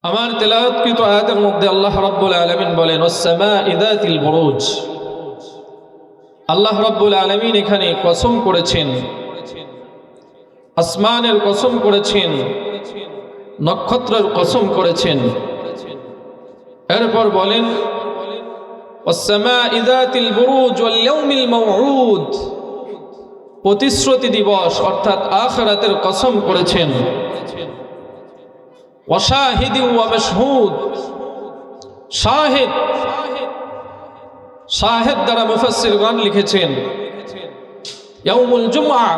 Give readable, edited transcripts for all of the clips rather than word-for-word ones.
আমার তেলাওয়াতকৃত আয়াতের মধ্যে আল্লাহ রাব্বুল আলামিন বলেন ওয়াস-সামা'i যাতিল বুরুজ। আল্লাহ রাব্বুল আলামিন এখানে কসম করেছেন, আসমানের কসম করেছেন, নক্ষত্রের কসম করেছেন। এরপর বলেন ওয়াস-সামা'i যাতিল বুরুজ ওয়াল ইয়াউমিল মাউউদ, প্রতিশ্রুতি দিবস অর্থাৎ আখিরাতের কসম করেছেন। ওয়াশাহিদ ওয়া মাশহুদ, শাহিদ দ্বারা মুফাসসিরগণ লিখেছেন ইয়াউমুল জুমআ,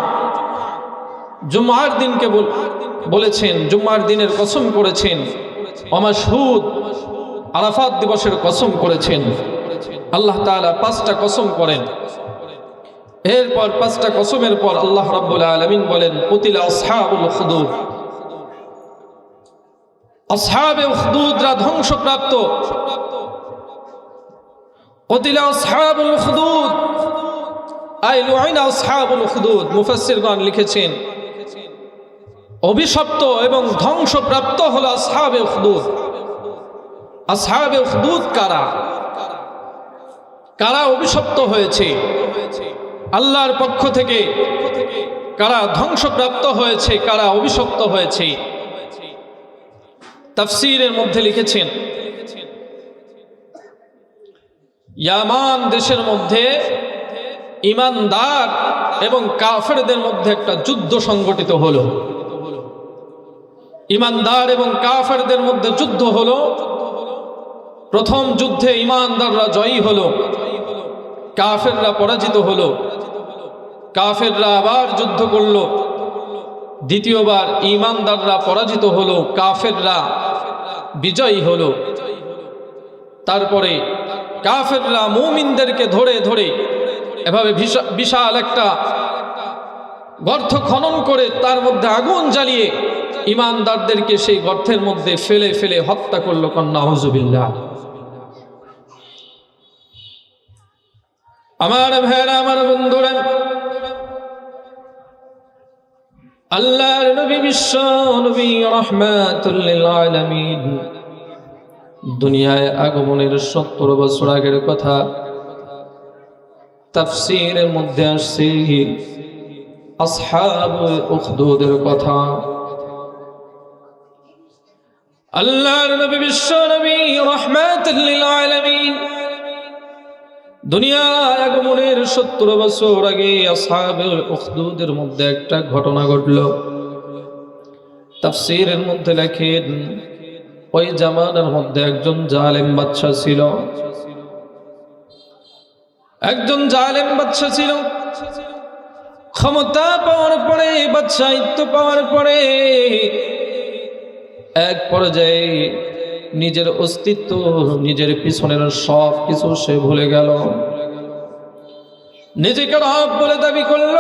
জুমআর দিনকে বলেছেন, জুমআর দিনের কসম করেছেন। ওয়া মাশহুদ, আরাফাত দিবসের কসম করেছেন। আল্লাহ তাআলা পাঁচটা কসম করেন। এরপর পাঁচটা কসমের পর আল্লাহ রাব্বুল আলামিন বলেন কুতিলা আসহাবুল উখদুদ, আসহাবে উখদুদরা ধ্বংসপ্রাপ্ত। কুতিলা আসহাবুল উখদুদ আই লুইনা আসহাবুল উখদুদ, মুফাসসিরগণ লিখেছেন অভিশপ্ত এবং ধ্বংসপ্রাপ্ত হলো আসহাবে উখদুদ। আসহাবে উখদুদ কারা? কারা অভিশপ্ত হয়েছে আল্লাহর পক্ষ থেকে? কারা ধ্বংসপ্রাপ্ত হয়েছে? কারা অভিশপ্ত হয়েছে? তাফসীরের মধ্যে লিখেছেন ইয়ামান দেশের মধ্যে ঈমানদার এবং কাফেরদের মধ্যে একটা যুদ্ধ সংগঠিত হলো। ঈমানদার এবং কাফেরদের মধ্যে যুদ্ধ হলো। প্রথম যুদ্ধে ঈমানদাররা জয়ী হলো, কাফেররা পরাজিত হলো। কাফেররা আবার যুদ্ধ করলো, দ্বিতীয়বার ঈমানদাররা পরাজিত হলো, কাফেররা বিজয়ী হলো। তারপরে কাফেররা মুমিনদেরকে ধরে ধরে এভাবে বিশাল একটা গর্ত খনন করে তার মধ্যে আগুন জ্বালিয়ে ঈমানদারদেরকে সেই গর্তের মধ্যে ফেলে ফেলে হত্যা করলো। নাউযুবিল্লাহ। আমার ভাইরা, আমার বন্ধুরা, আল্লাহর নবী বিশ্ব নবী রাহমাতুল লিল আলামিন দুনিয়ায় আগমনের 70 বছর আগের কথা তাফসীরের মধ্যে আসছে, আসহাবুল উখদুদের কথা। আল্লাহর নবী বিশ্ব নবী রাহমাতুল লিল আলামিন দুনিয়ায় আগমনের 70 বছর আগে আসহাবুল উখদুদের মধ্যে একটা ঘটনা ঘটল। তাফসীরের মধ্যে লেখেন ওই জামানার মধ্যে একজন জালেম বাদশা ছিল। একজন জালেম বাদশা ছিল। ক্ষমতা পাওয়ার পরে, বাদশাহিত্ব পাওয়ার পরে এক পর্যায়ে নিজের অস্তিত্ব, নিজের পিছনের সব কিছু সে ভুলে গেল। নিজেকে রব বলে দাবি করল,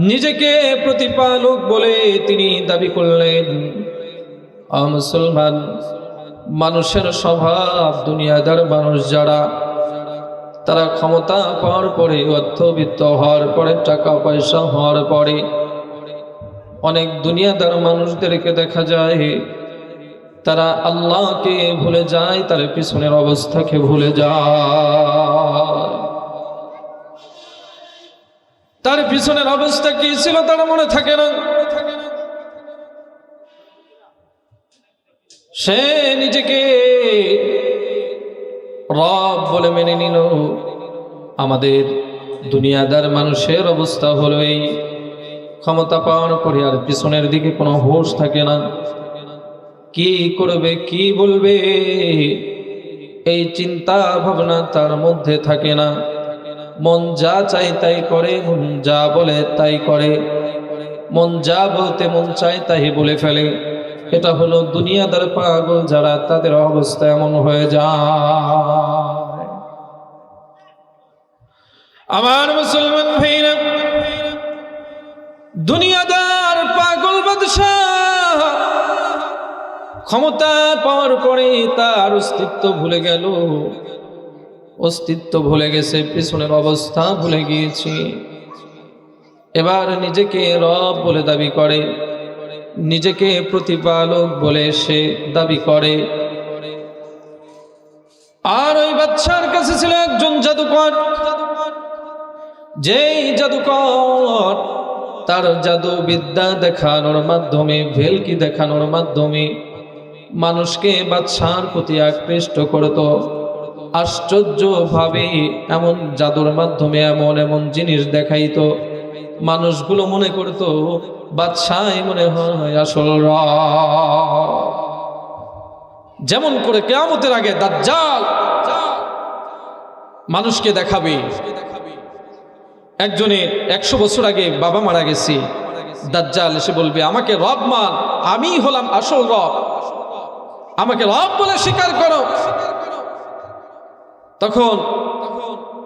নিজেকে প্রতিপালক বলে তিনি দাবি করলেন। মুসলমান মানুষের স্বভাব, দুনিয়াদার মানুষ যারা, তারা ক্ষমতা পাওয়ার পরে, অর্থবিত্ত হওয়ার পরে, টাকা পয়সা হওয়ার পরে অনেক দুনিয়াদার মানুষদেরকে দেখা যায় তারা আল্লাহকে ভুলে যায়, তার পিছনের অবস্থাকে ভুলে যায়। তার পিছনের অবস্থা কি ছিল তার মনে থাকে না। সে নিজেকে রব বলে মেনে নিল। আমাদের দুনিয়াদার মানুষের অবস্থা হলো এই, ক্ষমতা পাওয়ার পরে আর পিছনের দিকে কোনো হোশ থাকে না। কি করবে, কি বলবে, এই চিন্তা ভাবনা তার মধ্যে থাকে না। মন যা চাই তাই করে, মন যা বলে তাই করে, মন যা বলতে মন চায় তাই বলে ফেলে। এটা হলো দুনিয়াদার পাগল যারা, তাদের অবস্থা এমন হয়ে যায়। আমার মুসলমান ভাইরা, দুনিয়াদার পাগল বাদশা ক্ষমতা পাওয়ার পরে তার অস্তিত্ব ভুলে গেল। অস্তিত্ব ভুলে গেছে, পিছনের অবস্থা ভুলে গিয়েছে। এবার নিজেকে রব বলে দাবি করে, নিজেকে প্রতিপালক বলে সে দাবি করে। আর ওই বাচ্চার কাছে ছিল একজন জাদুকর, যেই জাদুকর তার জাদু বিদ্যা দেখানোর মাধ্যমে, ভেলকি দেখানোর মাধ্যমে মানুষকে বাদশার প্রতি আকৃষ্ট করত। আশ্চর্যভাবে এমন জাদুর মাধ্যমে এমন এমন জিনিস দেখাইতো, মানুষগুলো মনে করত বাদশাই মনে হয় আসল রব। যেমন করে কিয়ামতের আগে দাজ্জাল মানুষকে দেখাবে। একজনের 100 বছর আগে বাবা মারা গেছে, দাজ্জাল এসে বলবে আমাকে রব মান, আমি হলাম আসল রব, আমাকে রব বলে স্বীকার করো। তখন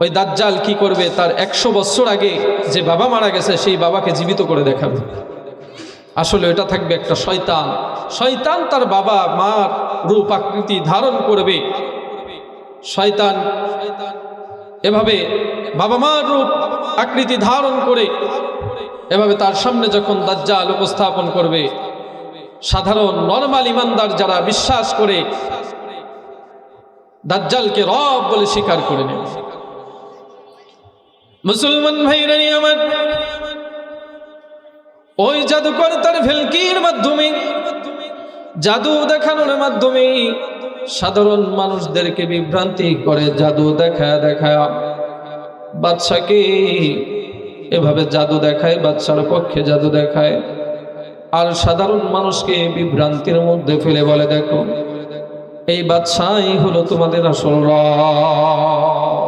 ওই দাজ্জাল কি করবে, তার 100 বছর আগে যে বাবা মারা গেছে সেই বাবাকে জীবিত করে দেখাবে। আসলে এটা থাকবে একটা শয়তান। শয়তান তার বাবা মার রূপ আকৃতি ধারণ করবে। শয়তান এভাবে বাবা মার রূপ আকৃতি ধারণ করে এভাবে তার সামনে যখন দাজ্জাল উপস্থাপন করবে, সাধারণ নরমাল ইমানদার যারা বিশ্বাস করে দাজ্জালকে রব বলে স্বীকার করে নেবে। মুসলমান ভাইরা আমার, ওই জাদুকর তার ভেলকির মাধ্যমে, জাদু দেখানোর মাধ্যমে সাধারণ মানুষদেরকে বিভ্রান্তি করে। জাদু দেখায় দেখায় বাদশাকে এভাবে জাদু দেখায়, বাদশার পক্ষে জাদু দেখায়, আর সাধারণ মানুষকে বিভ্রান্তির মধ্যে ফেলে বলে দেখো এই বাদশাই হলো তোমাদের আসল রব।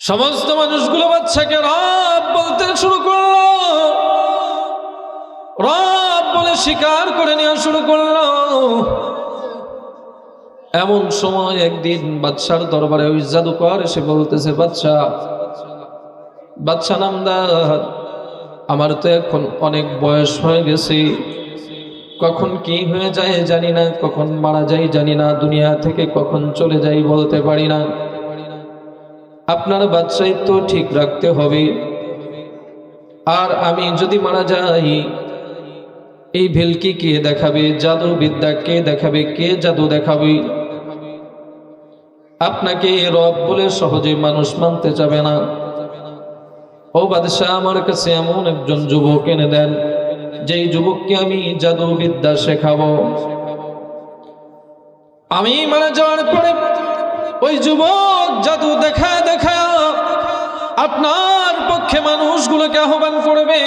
সমস্ত মানুষগুলো বাদশাকে রব বলতে শুরু করলো, রব বলে স্বীকার করে নেওয়া শুরু করলো। এমন সময় একদিন বাদশার দরবারে ওই জাদুকর এসে বলতেছে, বাদশা নামদার, আমার তো এখন অনেক বয়স হয়ে গেছে, কখন কি হয়ে যায় জানি না, কখন মারা যাই জানি না, দুনিয়া থেকে কখন চলে যাই বলতে পারি না। আপনার বাদশাহিত্ব ঠিক রাখতে হবে, আর আমি যদি মারা যাই এই ভেলকি কে দেখাবে, জাদু বিদ্যা কে দেখাবে, কে জাদু দেখাবে? আপনাকে রব বলে সহজে মানুষ মানতে যাবে না। ও বাদশাহ, আমার কাছে এমন একজন যুবক এনে দেন, যেই যুবককে আমি জাদু বিদ্যা শেখাবো। আমি মারা যাওয়ার পরে ওই যুবক জাদু দেখা দেখা আপনার পক্ষে মানুষগুলোকে আহ্বান করবে,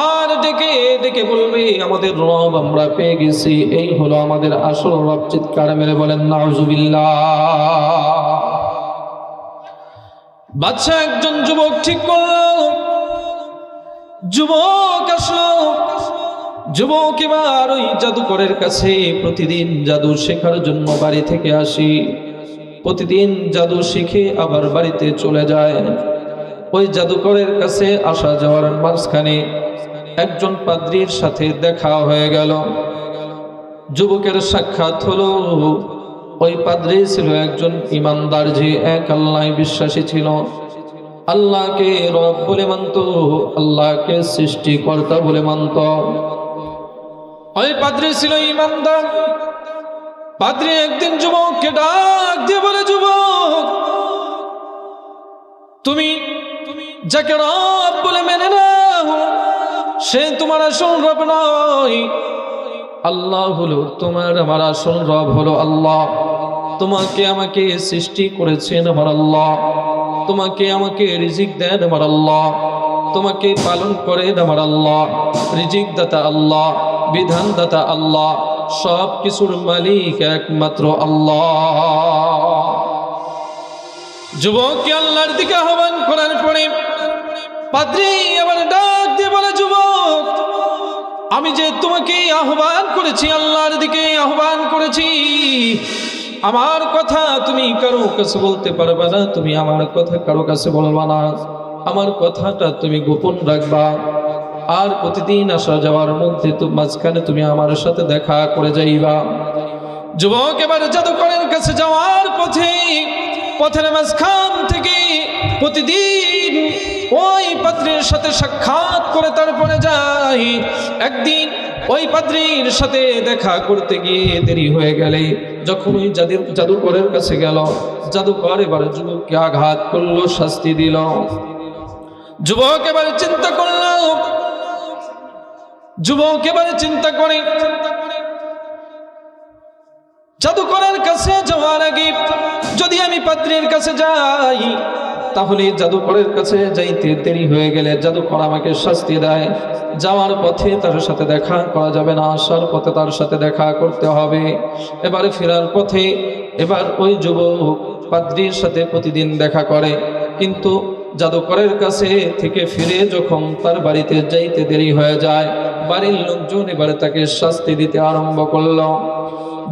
আর ডেকে ডেকে বলবে আমাদের রব আমরা পেয়ে গেছি, এই হলো আমাদের আসল রব। চিৎকার মেরে বলেন নাউজুবিল্লাহ। বাদশা একজন যুবক ঠিক করলো, যুবক আসলো। যুবক এবার ওই জাদুকরের কাছে প্রতিদিন জাদু শেখার জন্য বাড়ি থেকে আসি, প্রতিদিন জাদু শিখে আবার বাড়িতে চলে যায়। ওই জাদুকরের কাছে আসা যাওয়ার মাঝখানে একজন পাদ্রীর সাথে দেখা হয়ে গেল। যুবকের সাক্ষাৎ হলো। ওই পাদ্রী ছিল একজন ইমানদার, যে এক আল্লাহ বিশ্বাসী ছিল, আল্লাহকে রব বলে মানত, আল্লাহকে সৃষ্টিকর্তা বলে মানত। ওই পাদ্রী ছিল ইমানদার। পাদ্রী একদিন যুবককে ডাক দিয়ে বলে, যুবক, তুমি যাকে রব বলে মেনে নাও সে তোমার আসল রব নয়। আল্লাহ হলো তোমার, আমার আসল রব হলো আল্লাহ। তোমাকে আমাকে সৃষ্টি করেছেন আমার আল্লাহ, তোমাকে আমাকে রিজিক দেন আমার আল্লাহ, তোমাকে পালন করেন আমার আল্লাহ। রিজিক দাতা আল্লাহ, বিধান দাতা আল্লাহ, সব কিছুর মালিক একমাত্র আল্লাহ। যুবককে আল্লাহর দিকে আহ্বান করার পরে পাদ্রী আবার ডাক দিয়ে বলে, যুবক, আমি যে তোমাকে আহ্বান করেছি, আল্লাহর দিকে আহ্বান করেছি, আমার কথা তুমি কারো কাছে বলতে পারবে না, তুমি আমার কথা কারো কাছে বলবা না, আমার কথাটা তুমি গোপন রাখবা, আর প্রতিদিন আসা যাওয়ার মধ্যে মাঝখানে তুমি আমার সাথে দেখা করে যাইবা। যুবক এবার জাদুকরের কাছে যাওয়ার পথের মাঝখান থেকে প্রতিদিন ওই পাদ্রীর সাথে সাক্ষাৎ করে তারপরে যাই। একদিন ওই পাদ্রীর সাথে দেখা করতে গিয়ে দেরি হয়ে গেলে যখন ওই জাদুকরের কাছে গেল, জাদুকর এবারে যুবককে আঘাত করলো, শাস্তি দিল। যুবক এবারে চিন্তা করল, যুবক এবারে চিন্তা করে জাদুকরের কাছে যাওয়ার আগে যদি আমি পাদ্রীর কাছে যাই তাহলে জাদুকরের কাছে যাইতে দেরি হয়ে গেলে জাদুকর আমাকে শাস্তি দেয়। যাওয়ার পথে তার সাথে দেখা করা যাবে না, আসার পথে তার সাথে দেখা করতে হবে। এবারে ফেরার পথে এবার ওই যুবক পাদ্রীর সাথে প্রতিদিন দেখা করে, কিন্তু জাদুকরের কাছে থেকে ফিরে যখন তার বাড়িতে যাইতে দেরি হয়ে যায়, বাড়ির লোকজন এবারে তাকে শাস্তি দিতে আরম্ভ করলো।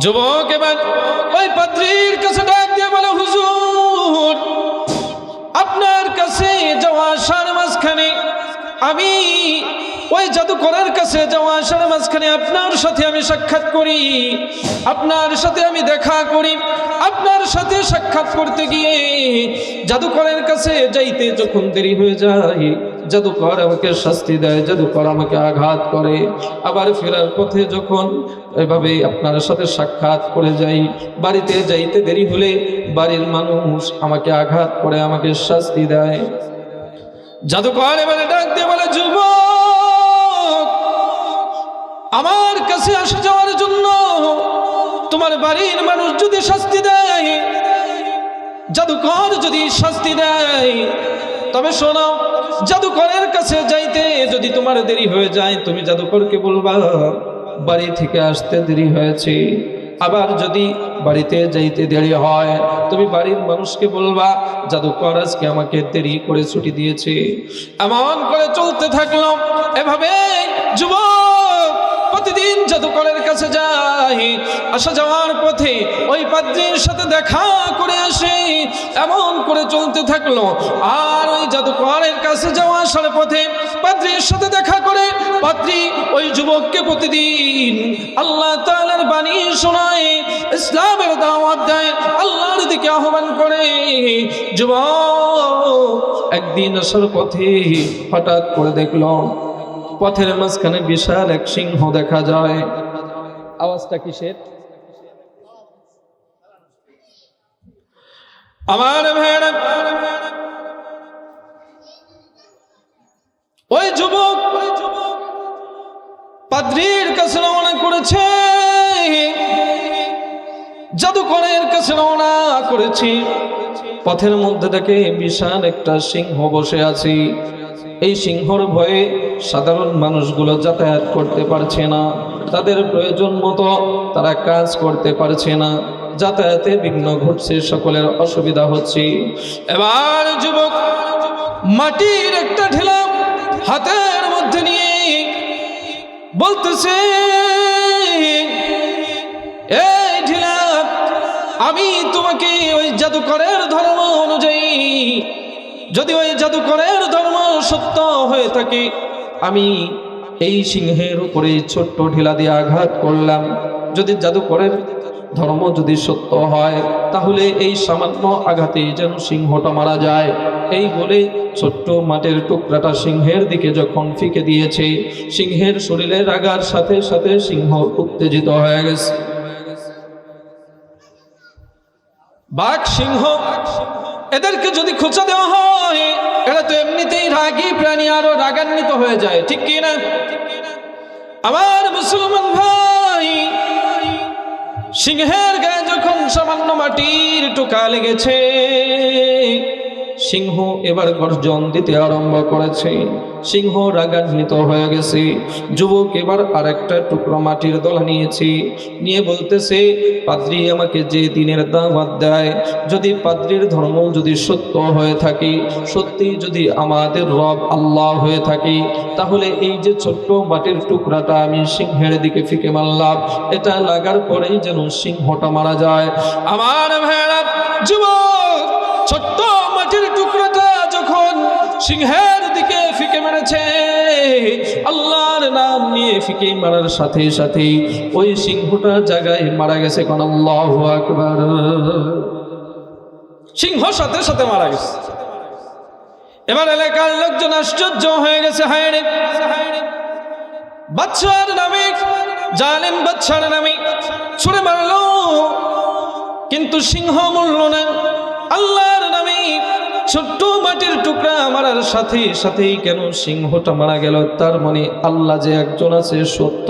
যুবক এবার ওই পাদ্রীর কাছে ডাক দিয়ে বলে, হুজুর, আপনার কাছে যাওয়া আসার মাঝখানে আমি ওই জাদুকরের কাছে যাওয়া আসার মাঝখানে আপনার সাথে আমি সাক্ষাৎ করি, আপনার সাথে আমি দেখা করি। আপনার সাথে সাক্ষাৎ করতে গিয়ে জাদুকরের কাছে যাইতে যখন দেরি হয়ে যায়, জাদুকর আমাকে শাস্তি দেয়, জাদুকর আমাকে আঘাত করে। আবার ফেরার পথে যখন এভাবে আপনার সাথে সাক্ষাৎ করে যাই, বাড়িতে যাইতে দেরি হলে বাড়ির মানুষ আমাকে আঘাত করে, আমাকে শাস্তি দেয়। জাদুকর এবারে ডাক দিয়ে বলে, যুবক, আমার কাছে আসা যাওয়ার জন্য তোমার বাড়ির মানুষ যদি শাস্তি দেয়, জাদুকর যদি শাস্তি দেয়, তবে শোনো, জাদুকরের কাছে যাইতে যদি তোমার দেরি হয়ে যায় তুমি জাদুকরকে বলবা বাড়ি থেকে আসতে দেরি হয়েছে। আবার যদি বাড়িতে যাইতে দেরি হয় তুমি বাড়ির মানুষকে বলবা জাদুকর আজকে আমাকে দেরি করে ছুটি দিয়েছে। এমন করে চলতে থাকলো। এভাবে যুবক প্রতিদিন জাদুকরের কাছে যায়, আসা যাওয়ার পথে ওই পাদ্রীর সাথে দেখা করে আসে। এমন করে চলতে থাকলো। আর ওই জাদুকরের কাছে যাওয়া আসার পথে পাদ্রীর সাথে দেখা করে পাদ্রী ওই যুবককে প্রতিদিন আল্লাহ তাআলার বাণী শোনায়, ইসলামের দাওয়াত দেয়, আল্লাহর দিকে আহ্বান করে। যুবক একদিন আসার পথে হঠাৎ করে দেখল পথের মাঝখানে বিশাল এক সিংহ দেখা যায়। আওয়াজটা কিসের? আমার ভাইরা, ওই যুবক পাদ্রীর কাছে রওনা করেছে, জাদুকরের কাছে রওনা করেছে। পথের মধ্যে দেখে বিশাল একটা সিংহ বসে আছে। এই সিংহর ভয়ে সাধারণ মানুষগুলো যাতায়াত করতে পারছে না, তাদের প্রয়োজন মতো তারা কাজ করতে পারছে না, যাতায়াতে বিঘ্ন ঘটছে, সকলের অসুবিধা হচ্ছে। এবার যুবক মাটির একটা ঢেলা হাতের মধ্যে নিয়ে বলতেছে, এই ঢেলা, আমি তোমাকে ওই জাদুকরের ধর্ম অনুযায়ী, যদি ওই জাদুকরের ধর্ম সত্য হয়ে থাকে, আমি এই সিংহের উপরে ছোট্ট ঢিলা দিয়ে আঘাত করলাম। যদি জাদুকরের ধর্ম যদি সত্য হয় তাহলে এই সামান্য আঘাতে যেন সিংহটা মারা যায়। এই বলে ছোট্ট মাটির টুকরাটা সিংহের দিকে যখন ফিকে দিয়েছে, সিংহের শরীরে রাগার সাথে সাথে সিংহ উত্তেজিত হয়ে গেছে। বাঘ, সিংহ, এদেরকে যদি খোঁচা দেওয়া হয় এরা তো এমনিতেই রাগী প্রাণী, আরো রাগান্বিত হয়ে যায়, ঠিক কি না? আমার মুসলমান ভাই, সিংহের গায়ে যখন সামান্য মাটির টোকা লেগেছে, সিংহ এবার গর্জন দিতে আরম্ভ করেছে। সিংহ রাগান্বিত হয়ে গেছে। যুবক এবার আরেকটা টুকরো মাটির দলা নিয়েছে, নিয়ে বলতেছে, পাদ্রী আমাকে যে দিনের দাওয়াত দেয়, যদি পাদ্রীর ধর্ম যদি সত্য হয়ে থাকে, সত্যি যদি আমাদের রব আল্লাহ হয়ে থাকে, তাহলে এই যে ছোট্ট মাটির টুকরাটা আমি সিংহের দিকে ফিকে মারলাম, এটা লাগার পরেই যেন সিংহটা মারা যায়। আমার ভাইরা, যুবক ছোট্ট মাটির টুকরাটা যখন সিংহের দিকে ফিকে মেরেছে, আল্লাহর নাম নিয়ে ফিকে মারার সাথে সাথে ওই সিংহটা জায়গায় মারা গেছে। কোন আল্লাহু আকবার। সিংহ সাথে সাথে মারা গেছে। এবার এলাকার লোকজন আশ্চর্য হয়ে গেছে, হায় রে, বাদশার নামে, জালেম বাদশার নামে ছুড়ে মারলো, কিন্তু সিংহ মরল না। আল্লাহর নামে ছোট্ট মাটির টুকরা মারার সাথে সাথেই কেন সিংহটা মারা গেল? তার মানে আল্লাহ যে একজন আছে সত্য,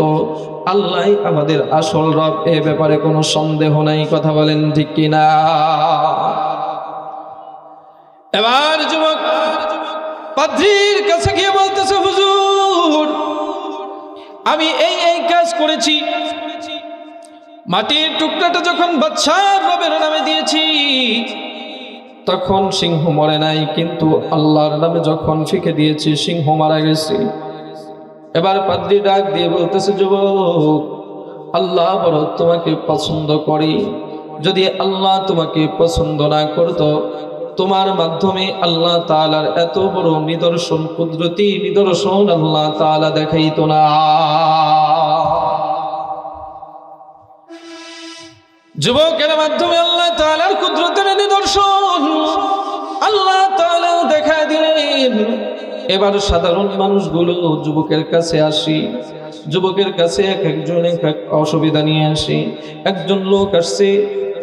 আল্লাহ আমাদের আসল রব, এ ব্যাপারে কোনো সন্দেহ নাই। কথা বলেন ঠিক কিনা? এবার যুবক পাদ্রীর কাছে গিয়ে বলতেছে, হুজুর আমি এই কাজ করেছি। মাটির টুকরাটা যখন বাদশার রবের নামে দিয়েছি তখন সিংহ মরে নাই, কিন্তু আল্লাহর নামে যখন ফিকে দিয়েছি সিংহ মারা গেছে। এবার পাদ্রী ডাক দিয়ে বলতেছে, যুবক আল্লাহ বড় তোমাকে পছন্দ করি, যদি আল্লাহ তোমাকে পছন্দ না করতো তোমার মাধ্যমে আল্লাহ তাআলার এত বড় নিদর্শন, কুদরতি নিদর্শন আল্লাহ তাআলা দেখাইতো না। যুবকের মাধ্যমে আল্লাহ তাআলার কুদরতের নিদর্শন আল্লাহ তাআলা দেখা দিলেন। এবার সাধারণ মানুষগুলো যুবকের কাছে আসি, যুবকের কাছে একজন এক অসুবিধা নিয়ে আসি। একজন লোক আসছে,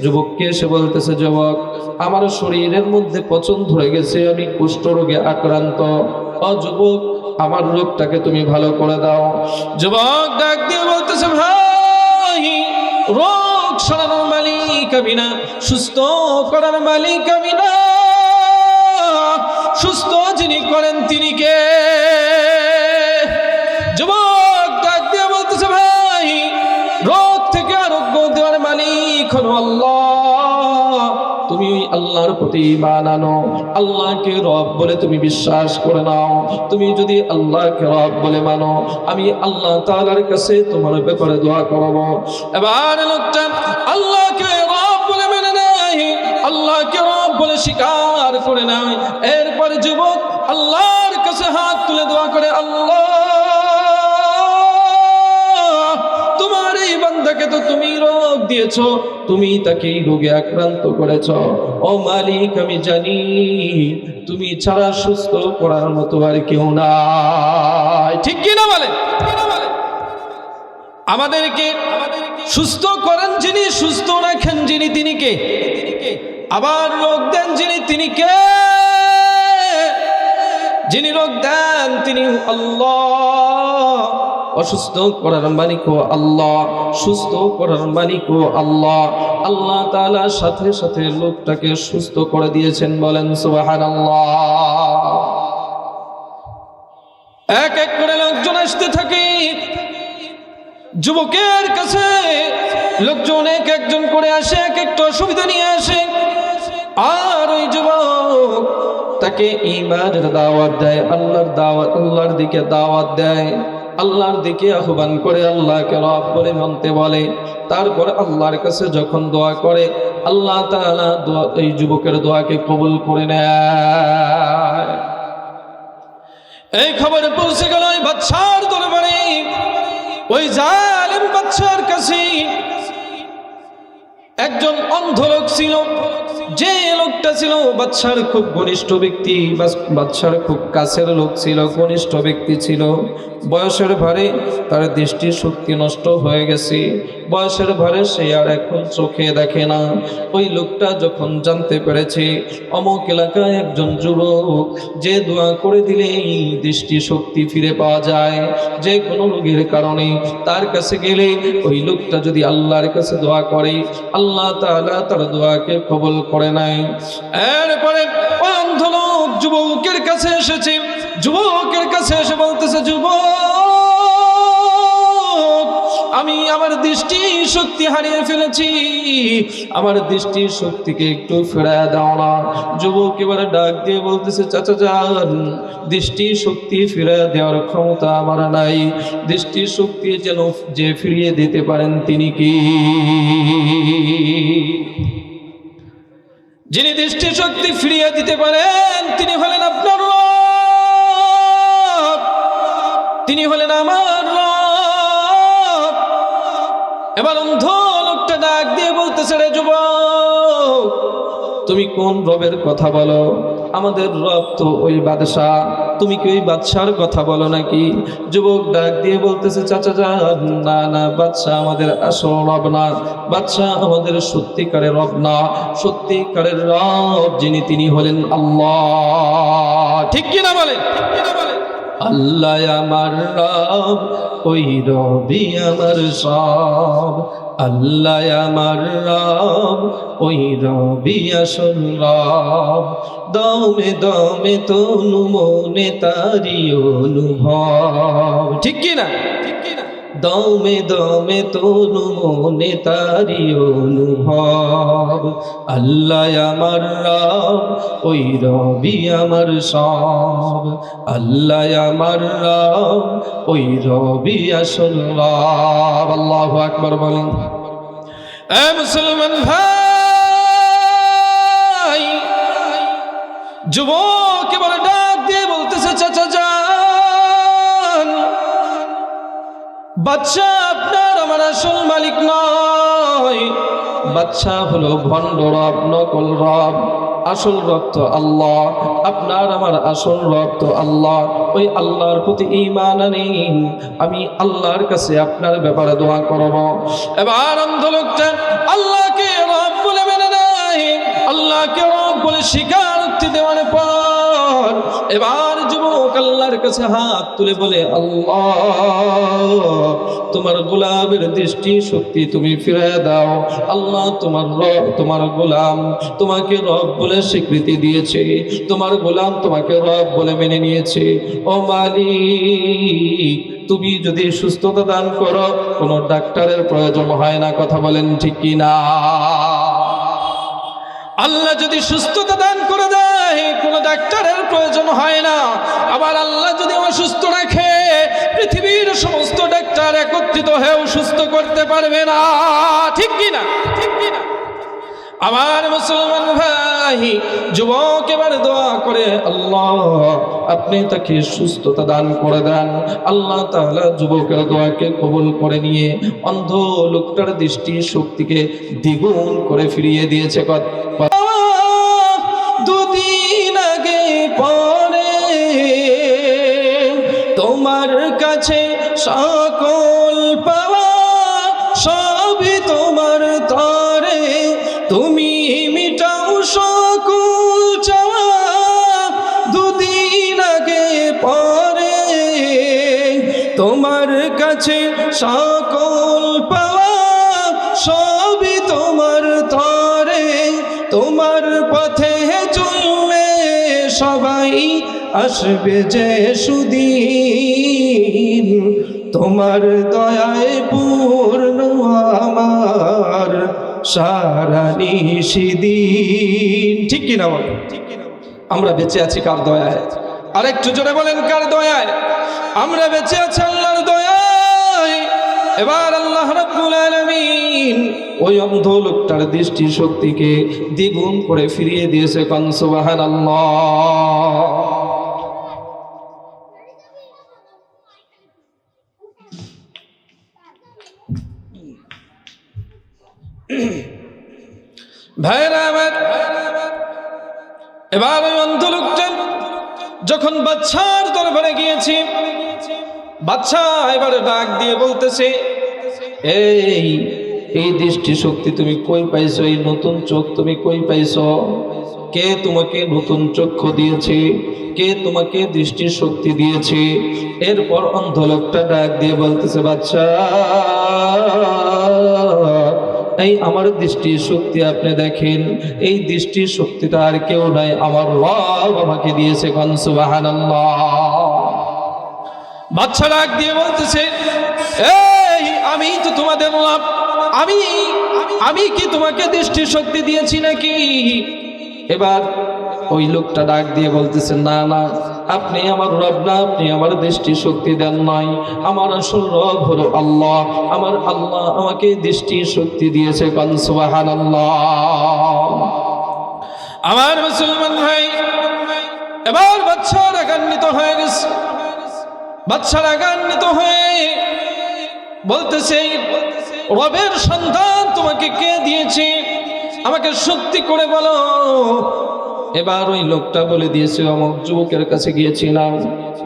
যুবককে এসে বলতেছে, যুবক আমার শরীরের মধ্যে পচন ধরে গেছে, আমি কুষ্ঠ রোগে আক্রান্ত, ও যুবক আমার রোগটাকে তুমি ভালো করে দাও। যুবক ডাক দিয়ে বলতেছে, ভাই রোগ সারানোর মালিক আমি না, সুস্থ করার মালিক আমি না, সুস্থ যিনি করেন তিনি কে? যুবক ডাক দিয়ে বলতেছে, ভাই রোগ থেকে আরোগ্য দেওয়ার মালিক হলো আল্লাহ। তুমি ওই আল্লাহর প্রতি ঈমান আনো, আল্লাহকে রব বলে তুমি বিশ্বাস করে নাও। তুমি যদি আল্লাহকে রব বলে মানো, আমি আল্লাহ তাআলার কাছে তোমার ব্যাপারে দোয়া করব। এবার লোকটা আল্লাহকে রব বলে মেনে নেয়, আল্লাহকে রব বলে স্বীকার করে নেয়। এরপর যুবক আল্লাহর কাছে হাত তুলে দোয়া করে, আল্লাহ তোমার এই বান্দাকে তো তুমি রোগ দিয়েছো, তুমি তাকে এই রোগে আক্রান্ত করেছ। ও মালিক আমি জানি তুমি ছাড়া সুস্থ করার মতো আর কেউ নাই। ঠিক কিনা বলেন? আমাদেরকে সুস্থ করেন যিনি, সুস্থ রাখেন যিনি, তিনি কে? আবার রোগ দেন যিনি, তিনি কে? যিনি রোগ দেন তিনি আল্লাহ। অসুস্থ করার মালিকও আল্লাহ, সুস্থ করার মালিকও আল্লাহ। আল্লাহ তাআলা সাথে সাথে লোকটাকে সুস্থ করে দিয়েছেন। বলেন সুবহানাল্লাহ। এক এক করে লোকজন আসতে থাকে যুবকের কাছে, লোকজন এক একজন করে আসে, এক একটা অসুবিধা নিয়ে আসে। আর ওই যুবক তাকে ঈমানের দাওয়াত দেয়, আল্লাহর দাওয়াত, আল্লাহর দিকে দাওয়াত দেয়, আল্লাহর দিকে আহ্বান করে, আল্লাহকে রব বলে মানতে বলে। তারপর আল্লাহর কাছে যখন দোয়া করে, আল্লাহ তাআলা এই যুবকের দোয়াকে কবুল করে নেয়। এই খবর পৌঁছে গেল ওই বাদশার দরবারে, ওই জালেম বাদশার কাছে। একজন অন্ধ লোক ছিল, যে লোকটা ছিল বাদশার খুব ঘনিষ্ঠ ব্যক্তি, বাদশার খুব কাছের লোক ছিল, ঘনিষ্ঠ ব্যক্তি ছিল। বয়সের ভারে তার দৃষ্টি শক্তি নষ্ট হয়ে গেছে, বয়সের ভারে সে আর এখন চোখে দেখে না। ওই লোকটা যখন জানতে পেরেছে অমুক এলাকায় একজন যুবক যে দোয়া করে দিলেই দৃষ্টি শক্তি ফিরে পাওয়া যায়, যে কোনো রোগের কারণে তার কাছে গেলে ওই লোকটা যদি আল্লাহর কাছে দোয়া করে, আল্লাহ তাআলা তার দোয়াকে কবুল করে নেয়। এরপরে ওই অন্ধ লোক যুবকের কাছে এসেছে, যুবকের কাছে এসে বলতেছে, যুবক আমি আমার দৃষ্টি শক্তি হারিয়ে ফেলেছি, আমার দৃষ্টি শক্তিকে একটু ফেরায় দাও না। যুবক এবারে ডাক দিয়ে বলতেছে, চাচা যান, দৃষ্টি শক্তি ফিরিয়ে দেওয়ার ক্ষমতা আমার নাই, দৃষ্টি শক্তি যেন যে ফিরিয়ে দিতে পারেন তিনি কি? যিনি দৃষ্টি শক্তি ফিরিয়ে দিতে পারেন তিনি হলেন আপনার রব, তিনি হলেন আমার রব। এবার অন্ধ লোকটা ডাক দিয়ে বলতেছে, রে যুবক তুমি কোন রবের কথা বলো? আমাদের রব তো ওই বাদশাহ, তুমি কি ওই বাদশার কথা বলো নাকি? যুবক ডাক দিয়ে বলতেছে, চাচা যান, না না, বাদশাহ আমাদের আসল রব না, বাদশাহ আমাদের সত্যিকারের রব না, সত্যিকারের রব যিনি তিনি হলেন আল্লাহ। ঠিক কিনা বলেন? আল্লাহ আমার রব, ওই রবি আমার সব, আল্লাহ আমার রব, ওই রবি আসল রব, দমে দমে তনু মনে তারি অনুভব। ঠিক কিনা? দমে দমে তনু মনে তারি অনুভব, আল্লাহ আমার রব, ওই রবি আমার সব, আল্লাহ আমার রব, ওই রবি আসল রব। আল্লাহু আকবার বলেন। এ মুসলমান ভাই, যুবক এবার ডাক দিয়ে বলতেছে, চাচা যান, বাদশা আপনার আমার আসল মালিক নয়, বাদশা হলো ভণ্ড রব, নকল রব, আসল রব তো আল্লাহ, আপনার আমার আসল রব তো আল্লাহ। ওই আল্লাহর প্রতি ঈমান আনিন, আমি আল্লাহর কাছে আপনার ব্যাপারে দোয়া করব। এবার অন্ধ লোকটা আল্লাহকে রব বলে মেনে নেয়, আল্লাহকে রব বলে স্বীকারোক্তি দেওয়ার পর এবার যুবক আল্লাহর কাছে হাত তুলে বলে, আল্লাহ তোমার গোলামের দৃষ্টি শক্তি তুমি ফিরে দাও। আল্লাহ তোমার রব, তোমার গোলাম তোমাকে রব বলে স্বীকৃতি দিয়েছে, তোমার গোলাম তোমাকে রব বলে মেনে নিয়েছে। ও মালিক, তুমি যদি সুস্থতা দান করো, কোনো ডাক্তারের প্রয়োজন হয় না। কথা বলেন ঠিক কিনা? আল্লাহ যদি সুস্থতা দান করে দেয়, কোনো ডাক্তারের প্রয়োজন হয় না। আবার আল্লাহ যদি অসুস্থ রাখে, পৃথিবীর সমস্ত ডাক্তার একত্রিত হয়েও সুস্থ করতে পারবে না। ঠিক কিনা? ঠিক কিনা? আমার মুসলমান ভাই, যুবক এবার দোয়া করে, আল্লাহ আপনি তাকে সুস্থতা দান করে দেন। আল্লাহ তাআলা যুবকের দোয়াকে কবুল করে নিয়ে অন্ধ লোকটার দৃষ্টি শক্তিকে দ্বিগুণ করে ফিরিয়ে দিয়েছে। দুদিন আগে পরে তোমার কাছে সকল পাওয়া সবই তোমার তরে, তুমি মিটাও সকল চাওয়া। দুদিন আগে পরে তোমার কাছে সকল পাওয়া সবই তোমার তরে, তোমার পথে চললে সবাই আসবে যে সুদিন, তোমার দয়ায় পূর্ণ আমার সারা নিশিদিন। ঠিক কিনা বলেন? আমরা বেঁচে আছি কার দয়ায়? আরেকটু জোরে বলেন, কার দয়ায়? আমরা বেঁচে আছি আল্লাহর দয়ায়। এবার আল্লাহ রাব্বুল আলামিন ওই অন্ধ লোকটার দৃষ্টি শক্তিকে দ্বিগুণ করে ফিরিয়ে দিয়েছে। কান সুবহানাল্লাহ। ভাইরা আমার, এবার ওই অন্ধ লোকটা যখন বাদশার দরবারে গিয়েছে, বাদশা এবার ডাক দিয়ে বলতেছে, এই দৃষ্টি শক্তি তুমি কই পাইছো? এই নতুন চোখ তুমি কই পাইছো? কে তোমাকে নতুন চক্ষু দিয়েছে? কে তোমাকে দৃষ্টি শক্তি দিয়েছে? এরপর অন্ধ লোকটা ডাক দিয়ে বলতেছে, বাদশা এই আমার দৃষ্টি শক্তি আপনি দেখেন, এই দৃষ্টি শক্তিটা আর কেউ নাই, আমার রব আমাকে দিয়েছে। কান সুবহানাল্লাহ। বাদশা ডাক দিয়ে বলতেছে, এই আমি তো তোমাদের রব, আমি কি তোমাকে দৃষ্টি শক্তি দিয়েছি নাকি? এবার ওই লোকটা ডাক দিয়ে বলতেছে, না না, আপনি আমার রব না, আপনি আমার দৃষ্টি শক্তি দেন নাই, আমার আসল রব হলো আল্লাহ, আমার আল্লাহ আমাকে দৃষ্টি শক্তি দিয়েছে। কান সুবহানাল্লাহ। আমার মুসলমান ভাই, এবার বাদশা রাগান্বিত হয়ে গেছে। বাদশা রাগান্বিত হয়ে বলতেছে, রবের সন্তান তোমাকে কে দিয়েছে? আমাকে সত্যি করে বলো, এবার ওই লোকটা বলে দিয়েছে অমুক যুবকের কাছে গিয়েছিলাম,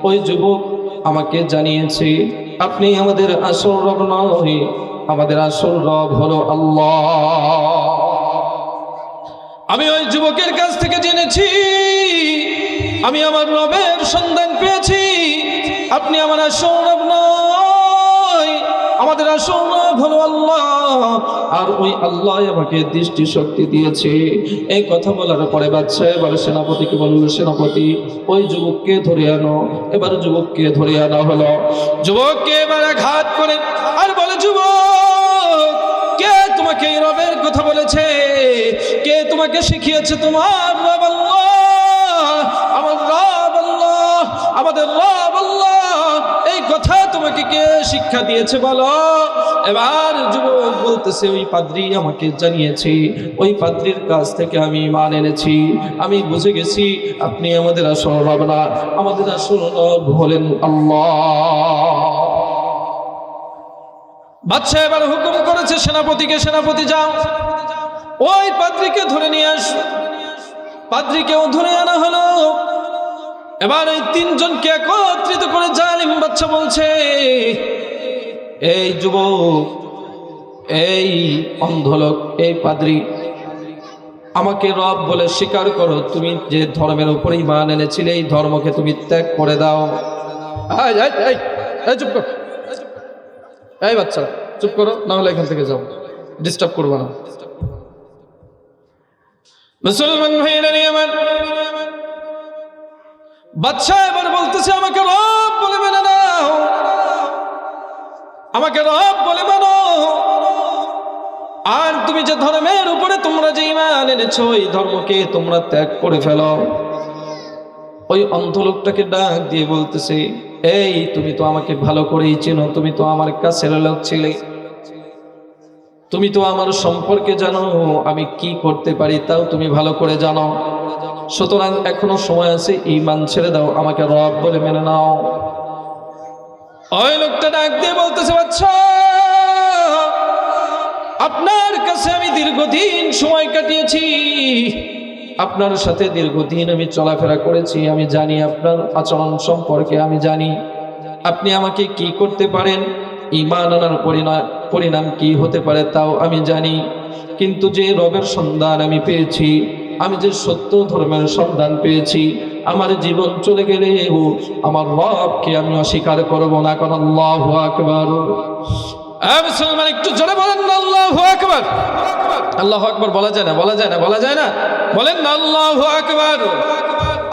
ওই যুবক আমাকে জানিয়েছে আপনি আমাদের আসল রব নয়, আমাদের আসল রব হলো আল্লাহ। আমি ওই যুবকের কাছ থেকে জেনেছি আমি আমার রবের সন্ধান পেয়েছি, আপনি আমার আসল রব নয়, আমাদের আসল রব হলো আল্লাহ, আর ওই আল্লাহ আমাকে দৃষ্টি শক্তি দিয়েছে। এই কথা বলার পরে বাদশা এবার সেনাপতিকে বলল, সেনাপতি ওই যুবককে ধরে আনো। এবার যুবককে ধরে আনা হলো। যুবককে এবার আঘাত করে আর বলে, যুবক কে তোমাকে এই রবের কথা বলেছে? কে তোমাকে শিখিয়েছে তোমার রব আল্লাহ? আমার রব আল্লাহ, আমাদের রব আল্লাহ, এই কথা তোমাকে কে শিক্ষা দিয়েছে বলো? এবার যুবক বলতেছে, ওই পাদ্রী আমাকে জানিয়েছে, ওই পাদ্রীর কাছ থেকে আমি ঈমান এনেছি, আমি বুঝে গেছি আপনি আমাদের আসল রব না, আমাদের আসল রব হলেন আল্লাহ। বাদশা এবার হুকুম করেছে সেনাপতিকে, সেনাপতি যাও ওই পাদ্রীকে ধরে নিয়ে আস। পাদ্রীকেও ধরে আনা হলো। এবার এই তিনজনকে একত্রিত করে জালিম বাদশা বলছে, এই যুবক, এই অন্ধলোক, এই পাদ্রী, আমাকে রব বলে স্বীকার করো। তুমি যে ধর্মের উপর ঈমান এনেছিলে এই ধর্মকে তুমি ত্যাগ করে দাও। চুপ করো, এই বাচ্চা চুপ করো, না হলে এখান থেকে যাও, ডিস্টার্ব করবো না। মুসলমান ভাইয়েরা আমার, বাদশা এবার বলতেছে আমাকে রব বলে মেনে নাও, আমাকে রব বলে মানো, আর তুমি যে ধর্মের উপরে তোমরা যে ঈমান এনেছো এই ধর্মকে তোমরা ত্যাগ করে ফেলো। ওই অন্ধ লোকটাকে ডাক দিয়ে বলতেছে, এই তুমি তো আমাকে ভালো করেই চেনো, তুমি তো আমার কাছের লোক ছিলে, তুমি তো আমার সম্পর্কে জানো আমি কি করতে পারি তাও তুমি ভালো করে জানো, সুতরাং এখনো সময় আছে, ঈমান ছেড়ে দাও, আমাকে রব বলে মেনে নাও। ওই লোকটা ডাক দিয়ে বলতেছে, আচ্ছা আপনার কাছে আমি দীর্ঘদিন সময় কাটিয়েছি, আপনার সাথে দীর্ঘদিন আমি চলাফেরা করেছি, আমি জানি আপনার আচরণ সম্পর্কে, আমি জানি আপনি আমাকে কি করতে পারেন, ঈমান আনার পরিণাম কি হতে পারে তাও আমি জানি। কিন্তু যে রবের সন্ধান আমি পেয়েছি, আমি যে সত্য ধর্মের সন্ধান পেয়েছি, আমার জীবন চলে গেলেও আমার রবকে আমি অস্বীকার করব না। কারণ আল্লাহু আকবার। মুসলমান একটু জোরে বলেন না আল্লাহু আকবার। আল্লাহু আকবার বলা যায় না, বলা যায় না, বলা যায় না, বলেন না আল্লাহু আকবার।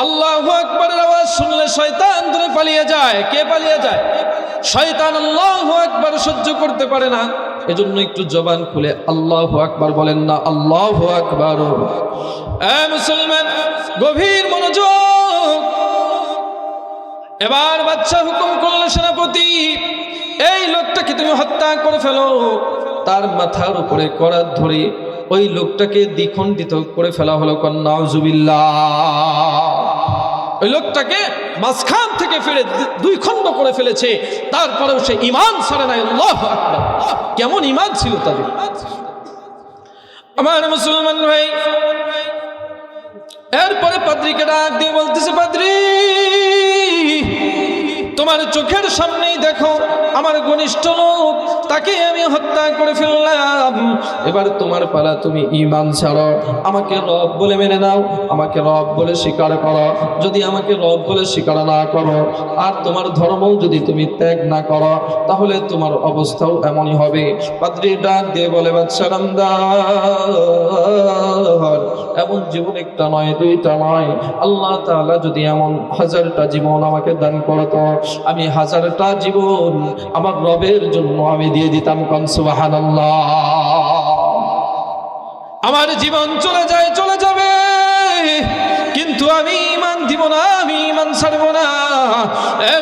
আল্লাহু আকবারের আওয়াজ শুনলে শয়তান দূরে পালিয়ে যায়। কে পালিয়ে যায়? শয়তান আল্লাহু আকবার সহ্য করতে পারে না, এজন্য একটু জবান খুলে আল্লাহু আকবার বলেন না, আল্লাহু আকবার। মুসলমান গভীর মনোযোগ। এবার বাদশা হুকুম করল, সেনাপতি এই লোকটাকে তুমি হত্যা করে ফেলো। তার মাথার উপরে করাত ধরে ওই লোকটাকে দ্বিখণ্ডিত করে ফেলা হলো। নাউজুবিল্লাহ। ওই লোকটাকে মাঝখান থেকে ফিরে দুই খণ্ড করে ফেলেছে, তারপরেও সে ঈমান ছাড়ে নাই। আল্লাহু আকবার। কেমন ঈমান ছিল তাদের! আমার মুসলমান ভাই, এরপরে পাদ্রীকে ডাক দিয়ে বলতেছে, পাদ্রী তোমার চোখের সামনেই দেখো আমার ঘনিষ্ঠ লোক, তাকে আমি হত্যা করে ফেললাম, এবার তোমার পালা, তুমি ঈমান ছাড়ো, আমাকে রব বলে মেনে নাও, আমাকে রব বলে স্বীকার করো। যদি আমাকে রব বলে স্বীকার না করো আর তোমার ধর্মও যদি তুমি ত্যাগ না করো, তাহলে তোমার অবস্থাও এমনই হবে। পাদ্রী ডাক দিয়ে বলে, বাদশা নামদার, এমন জীবন একটা নয়, দুইটা নয়, আল্লাহ তাআলা যদি এমন 1000টা জীবন আমাকে দান করতো, আমি 1000টা জীবন আমার রবের জন্য আমি দিয়ে দিতাম। কোন সুবহানাল্লাহ। আমার জীবন চলে যায়, চলে যাবে, কিন্তু আমি ঈমান দিব না, আমি ঈমান ছাড়ব না।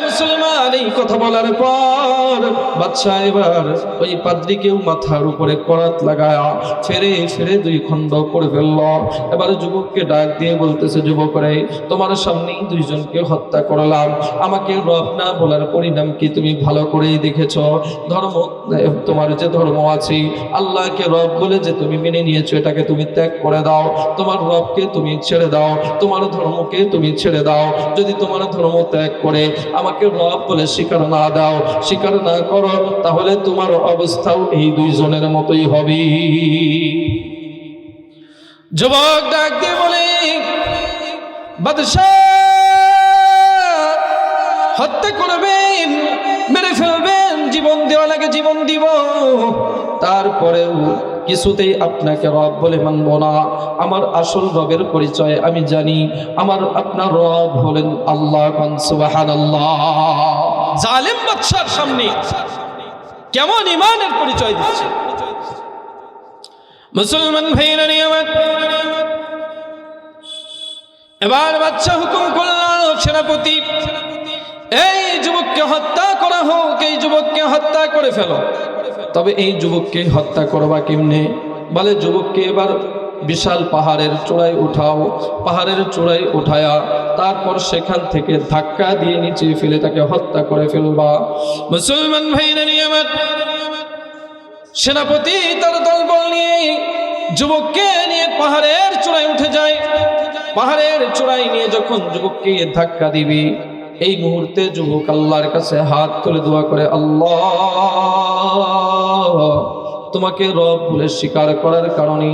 মুসলমান এই কথা বলার পর বাদশা এবার ওই পাদ্রীকেও মাথার উপরে করাত লাগায়া ফেরে ফেরে দুই খণ্ড করে ফেলল। এবার যুবককে ডাক দিয়ে বলতেছে, যুবক রে, তোমার সামনেই দুইজনকে হত্যা করলাম, আমাকে রব না বলার পরিণাম কি তুমি ভালো করেই দেখেছ? ধর্ম, তোমার যে ধর্ম আছে, আল্লাহকে রব বলে যে তুমি মেনে নিয়েছো, এটাকে তুমি ত্যাগ করে দাও, তোমার রবকে তুমি ছেড়ে দাও, তোমার ধর্মকে তুমি ছেড়ে দাও, যদি তোমার ধর্ম ত্যাগ করে আমাকে রব বলে স্বীকার না দাও, স্বীকার না করো, তাহলে তোমার অবস্থাও এই দুইজনের মতোই হবে। যুবক ডাক দিয়ে বলে, বাদশাহ হত্যা করবেন, মেরে ফেলবেন, জীবন দেওয়া লাগে জীবন দিব, তারপরেও কিছুতেই আপনাকে রব বলে মানব না। আমার আসল রবের পরিচয় আমি জানি, আমার আপনার রব হলেন আল্লাহ। সুবহানাল্লাহ। জালেম বাদশার সামনে কেমন ঈমানের পরিচয় দিচ্ছে। মুসলমান ভাইরা নিয়ামত, এবার বাদশা হুকুম করল, সেনাপতি এই যুবককে হত্যা করা হোক, এই যুবককে হত্যা করে ফেলো। তবে এই যুবককে হত্যা করবা কেমনে? বলে যুবককে এবার বিশাল পাহাড়ের চূড়ায় উঠাও, পাহাড়ের চূড়ায় উঠায়া তারপর সেখান থেকে ধাক্কা দিয়ে নিচে ফেলে তাকে হত্যা করে ফেলবা। মুসলমান ভাইরা নিয়ামত, সেনাপতি তার দলবল নিয়ে যুবককে নিয়ে পাহাড়ের চূড়ায় উঠে যায়। পাহাড়ের চূড়ায় নিয়ে যখন যুবককে ধাক্কা দিবি, এই মুহূর্তে যুবক আল্লাহর কাছে হাত তুলে দোয়া করে, আল্লাহ তোমাকে রব বলে স্বীকার করার কারণে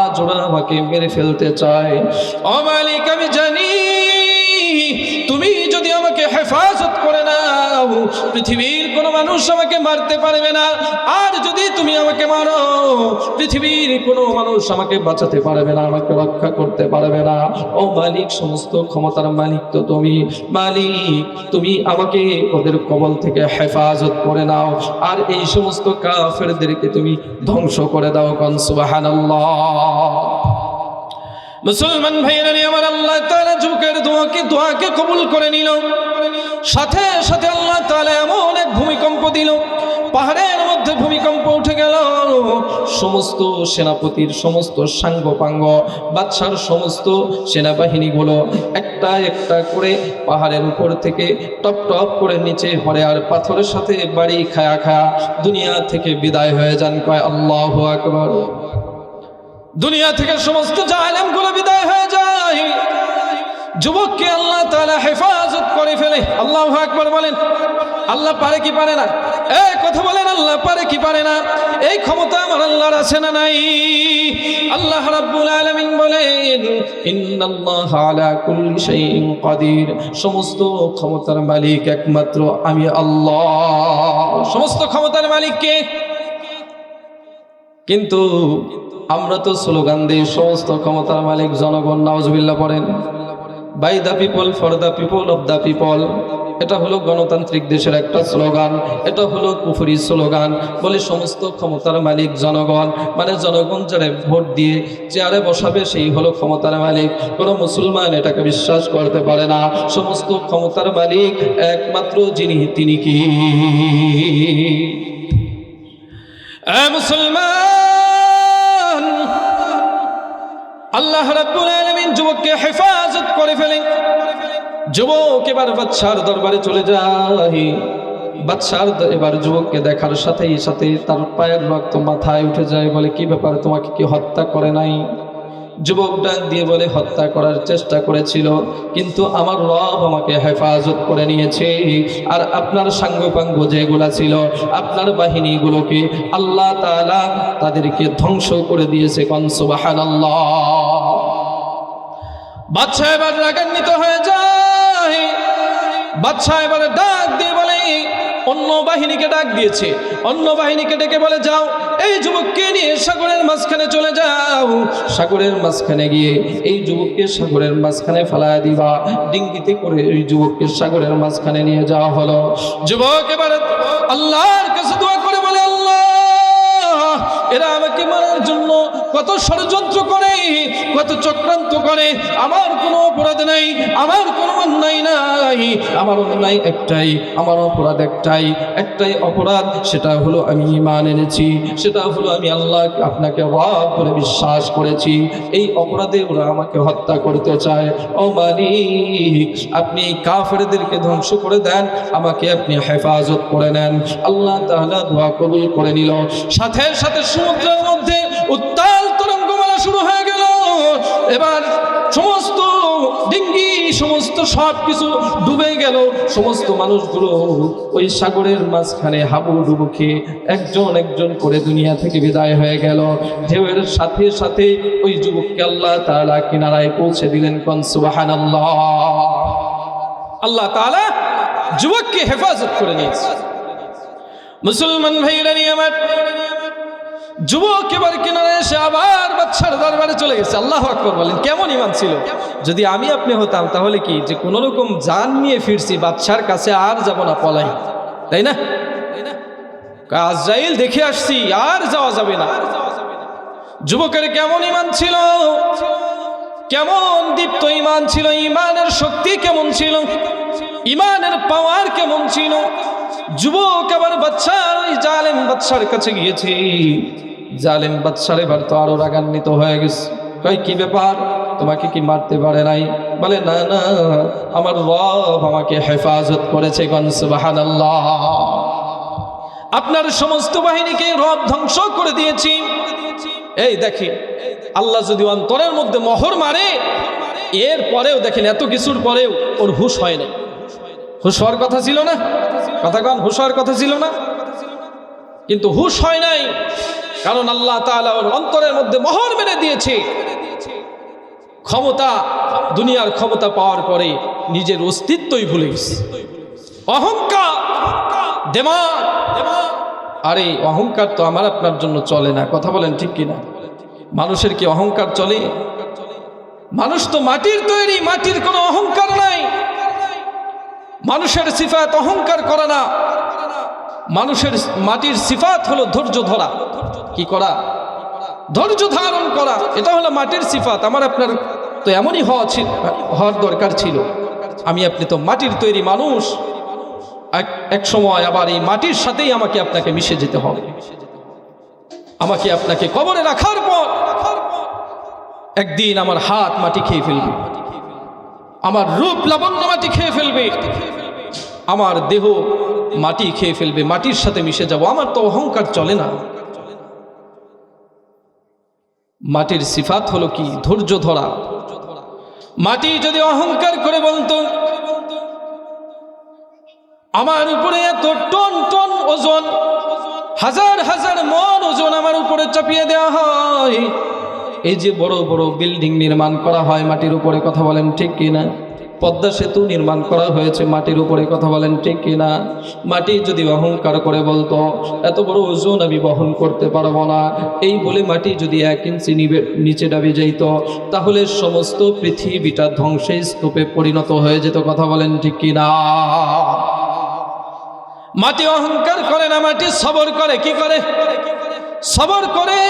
আজ ওরা আমাকে মেরে ফেলতে চায়। ও মালিক, আমি জানি তুমি যদি আমাকে হেফাজত করে নাও, পৃথিবীর কোনো মানুষ আমাকে মারতে পারবে না, আর যদি তুমি আমাকে মারো, পৃথিবীর কোনো মানুষ আমাকে বাঁচাতে পারবে না, আমাকে রক্ষা করতে পারবে না। ও মালিক, সমস্ত ক্ষমতার মালিক তো তুমি। মালিক, তুমি আমাকে ওদের কবল থেকে হেফাজত করে নাও, আর এই সমস্ত কাফেরদেরকে তুমি ধ্বংস করে দাও। কোন সুবহানাল্লাহ। মুসলমান ভাইরা আমার, আল্লাহ তাআলা যুবকের দোয়াকে কবুল করে নিল। সাথে সাথে আল্লাহ তাআলা এমন এক ভূমিকম্প দিল, পাহাড়ের মধ্যে ভূমিকম্প উঠে গেল। সমস্ত সেনাপতির সমস্ত সাঙ্গপাঙ্গ, বাদশার সমস্ত সেনাবাহিনীগুলো একটা একটা করে পাহাড়ের উপর থেকে টপ টপ করে নিচে পড়ে, আর পাথরের সাথে বাড়ি খায়া খায়া দুনিয়া থেকে বিদায় হয়ে যান। কয় আল্লাহু আকবার। দুনিয়া থেকে সমস্ত জালেমগুলো বিদায় হয়ে যায়, যুবককে আল্লাহ তাআলা হেফাজত করে ফেলে। আল্লাহু আকবার বলেন। আল্লাহ পারে কি পারে না? কথা বলেন, আল্লাহ পারে কি পারে না? এই ক্ষমতা আমার আল্লাহর আছে না নাই? আল্লাহ রাব্বুল আলামিন বলেন, ইন্নাল্লাহা আলা কুল্লি শাইইন কাদির। সমস্ত ক্ষমতার মালিক একমাত্র আমি আল্লাহ। সমস্ত ক্ষমতার মালিক কে? কিন্তু আমরা তো স্লোগান দিই, সমস্ত ক্ষমতার মালিক জনগণ। নাউজুবিল্লাহ পড়েন। By the people, for the people, of the people. এটা হলো গণতান্ত্রিক দেশের একটা স্লোগান, এটা হলো কুফরি স্লোগান। বলে সমস্ত ক্ষমতার মালিক জনগণ, মানে জনগণ যারা ভোট দিয়ে চেয়ারে বসাবে সেই হলো ক্ষমতার মালিক। কোনো মুসলমান এটাকে বিশ্বাস করতে পারে না। সমস্ত ক্ষমতার মালিক একমাত্র যিনি, তিনি কি? মুসলমান, আল্লাহ রাব্বুল আলামিন যুবককে হেফাজত করে ফেলেন। যুবক এবার বাদশার দরবারে চলে যায়। বাদশার এবার যুবককে দেখার সাথেই সাথে তার পায়ের রক্ত মাথায় উঠে যায়। বলে, কি ব্যাপার, তোমাকে কি হত্যা করে নাই? যুবক ডাক দিয়ে বলে, হত্যা করার চেষ্টা করেছিল, কিন্তু আমার রব আমাকে হেফাজত করে নিয়েছে। আর আপনার সাঙ্গপাঙ্গ যেগুলা ছিল, আপনার বাহিনীগুলোকে আল্লাহ তাআলা তাদেরকে ধ্বংস করে দিয়েছে। কোন সুবহানাল্লাহ। বাদশা এবার রাগান্বিত হয়ে যায়। বাদশা এবার ডাক দিয়ে বলে, অন্য বাহিনীকে ডাক দিয়েছে, অন্য বাহিনীকে ডেকে বলে, যাও এই যুবককে নিয়ে সাগরের মাঝখানে চলে যাও। সাগরের মাঝখানে গিয়ে এই যুবককে সাগরের মাঝখানে ফেলায় দিবা। ডিঙ্গিতে করে এই যুবককে সাগরের মাঝখানে নিয়ে যাওয়া হলো। যুবক এবার আল্লাহর কাছে দোয়া করে বলে, আল্লাহ, এরা আমাকে মারার জন্য কত ষড়যন্ত্র করে, কত চক্রান্ত করে। আমার কোনো অপরাধ নাই, আমার কোনো অন্যায় নাই। আমার অন্যায় একটাই, আমার অপরাধ একটাই, একটাই অপরাধ, সেটা হলো আমি ঈমান এনেছি, সেটা হলো আমি আল্লাহ আপনাকে রব বলে বিশ্বাস করেছি। এই অপরাধে ওরা আমাকে হত্যা করতে চায়। ও মালিক, আপনি এই কাফেরদেরকে ধ্বংস করে দেন, আমাকে আপনি হেফাজত করে নেন। আল্লাহ তাআলা দোয়া কবুল করে নিল। সাথে সাথে সমুদ্রের মধ্যে উত্তাল তরঙ্গমালা শুরু হয়ে গেল। এবার সমস্ত সব কিছু ডুবে গেল। সমস্ত মানুষগুলো ওই সাগরের মাঝখানে হাবুডুবু খেয়ে একজন একজন করে দুনিয়া থেকে বিদায় হয়ে গেল। ঢেউয়ের সাথে সাথে ওই যুবককে আল্লাহ তাআলা কিনারায় পৌঁছে দিলেন। কোন সুবহানাল্লাহ। আল্লাহ তাআলা যুবককে হেফাজত করে নিয়েছে। মুসলমান ভাইরা নিয়ে আমার, যুবক এবার কিনারে এসে আবার বাদশার দরবারে চলে গেছে। আল্লাহু আকবার বলেন। কেমন ঈমান ছিল! যদি আমি আপনি হতাম তাহলে কি যে কোনো রকম জান নিয়ে ফিরছি, বাদশার কাছে আর যাব না, পলাই, তাই না? আজরাইল দেখে আসছি, আর যাওয়া যাবে না। যুবকের কেমন ঈমান ছিল, কেমন দীপ্ত ঈমান ছিল, ঈমানের শক্তি কেমন ছিল, ঈমানের পাওয়ার কেমন ছিল। যুবক আবার বাদশার ওই জালেম বাদশার কাছে গিয়েছে। জালেম বাদশার এবার তো আরো রাগান্বিত হয়ে গেছে। কই, কি ব্যাপার, তোমাকে কি মারতে পারে নাই? বলে, না না, আমার রব আমাকে হেফাজত করেছে। কোন সুবহানাল্লাহ। আপনার সমস্ত বাহিনীকে রব ধ্বংস করে দিয়েছি। এই দেখেন, আল্লাহ যদি অন্তরের মধ্যে মোহর মারে, এর পরেও দেখেন এত কিছুর পরেও ওর হুঁশ হয় না। হুঁশ হওয়ার কথা ছিল না? কথা কন, হুঁশ হওয়ার কথা ছিল না? কিন্তু হুঁশ হয় নাই, কারণ আল্লাহ তাআলা ওর অন্তরের মধ্যে মোহর মেরে দিয়েছে। ক্ষমতা, দুনিয়ার ক্ষমতা পাওয়ার পরে নিজের অস্তিত্বই ভুলে গেছে। অহংকার, দেমাগ। আরে অহংকার তো আমার আপনার জন্য চলে না, কথা বলেন ঠিক কিনা? মানুষের কি অহংকার চলে? মানুষ তো মাটির তৈরি, মাটির কোনো অহংকার নাই। মানুষের সিফাত অহংকার করা না। মানুষের মাটির সিফাত হলো ধৈর্য ধরা। কি করা? ধৈর্য ধারণ করা। এটা হলো মাটির সিফাত। আমার আপনার তো এমনই হওয়ার দরকার ছিল। আমি আপনি তো মাটির তৈরি মানুষ। এক সময় আবার এই মাটির সাথেই আমাকে আপনাকে মিশে যেতে হবে। আমাকে আপনাকে কবরে রাখার পর একদিন আমার হাত মাটি খেয়ে ফেলবে, আমার রূপ লাবণ্য মাটি খেয়ে ফেলবে, আমার দেহ মাটি খেয়ে ফেলবে, মাটির সাথে মিশে যাব। আমার তো অহংকার চলে না। মাটির সিফাত হলো কি? ধৈর্য ধরা। মাটি যদি অহংকার করে বলতো, আমার উপরে এত টন টন ওজন, হাজার হাজার মন ওজন আমার উপরে চাপিয়ে দেওয়া হয়, এই যে বড় বড় বিল্ডিং নির্মাণ করা হয় মাটির উপরে, কথা বলেন ঠিক কিনা? পদ্মা সেতু নির্মাণ করা হয়েছে মাটির উপরে, কথা বলেন ঠিক কিনা? মাটি যদি অহংকার করে বলতো এত বড় ওজন আমি বহন করতে পারবো না, এই বলে মাটি যদি 1 ইঞ্চি নিচে ডাবে যাইত, তাহলে সমস্ত পৃথিবীটা ধ্বংসের স্তূপে পরিণত হয়ে যেত, কথা বলেন ঠিক কিনা? মাটি অহংকার করে না, মাটি সবর করে। কি করে? সবর করে।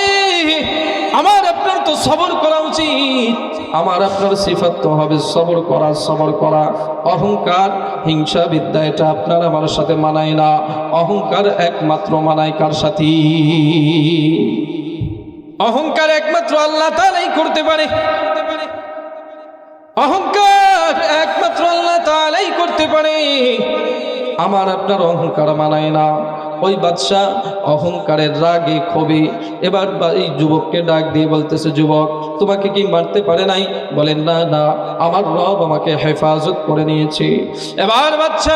আমার আপনার তো সবর করা উচিত। আমার আপনার সিফাত তো হবে সবর করা, সবর করা। অহংকার, হিংসা, বিদ্যা এটা আপনার আমার সাথে মানায় না। অহংকার একমাত্র মানায় কার সাথে? অহংকার একমাত্র আল্লাহ তাআলাই করতে পারে। অহংকার একমাত্র আল্লাহ তাআলাই করতে পারে। আমার আপনার অহংকার মানায় না। ওই বাদশা অহংকারের রাগে ক্ষোভে এবার এই যুবককে ডাক দিয়ে বলতেছে, যুবক, তোমাকে কি মারতে পারে নাই? বলেন, না না, আমার রব আমাকে হেফাজত করে নিয়েছে। এবার বাদশা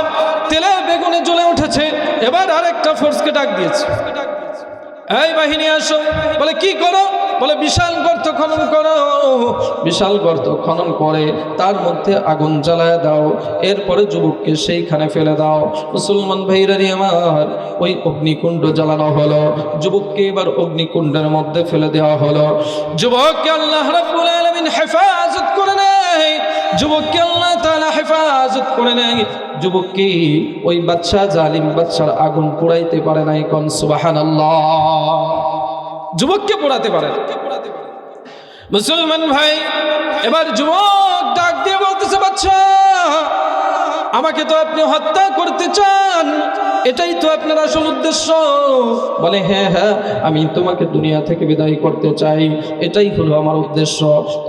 তেলে বেগুনে জ্বলে উঠেছে। এবার আরেকটা ফোর্সকে ডাক দিয়েছে, এই বাহিনী আসো। বলে, কি করো? বলে, বিশাল গর্ত খনন করো। বিশাল গর্ত খনন করে তার মধ্যে আগুন জ্বালায় দাও, এরপরে যুবককে সেইখানে ফেলে দাও। মুসলমান ভাইরা আমার, ওই অগ্নিকুণ্ড জ্বালানো হলো। যুবককে এবার অগ্নিকুণ্ডের মধ্যে ফেলে দেওয়া হলো। যুবককে আল্লাহ রাব্বুল আলামিন হেফাজত করে নেয়। যুবককে আল্লাহ তাআলা হেফাজত করে নেয়। যুবককে ওই বাদশা, জালিম বাদশার আগুন পোড়াইতে পারে নাই। কোন সুবহানাল্লাহ। যুবককে পোড়াতে পারে। মুসলমান ভাই, এবার যুবক ডাক দিয়ে বলতেছে, বাদশা, আমাকে তো আপনি হত্যা করতে চান, এটাই তো আপনার আসল উদ্দেশ্য? বলে, হ্যাঁ হ্যাঁ, আমি তোমাকে দুনিয়া থেকে বিদায় করতে চাই, এটাই হলো আমার উদ্দেশ্য।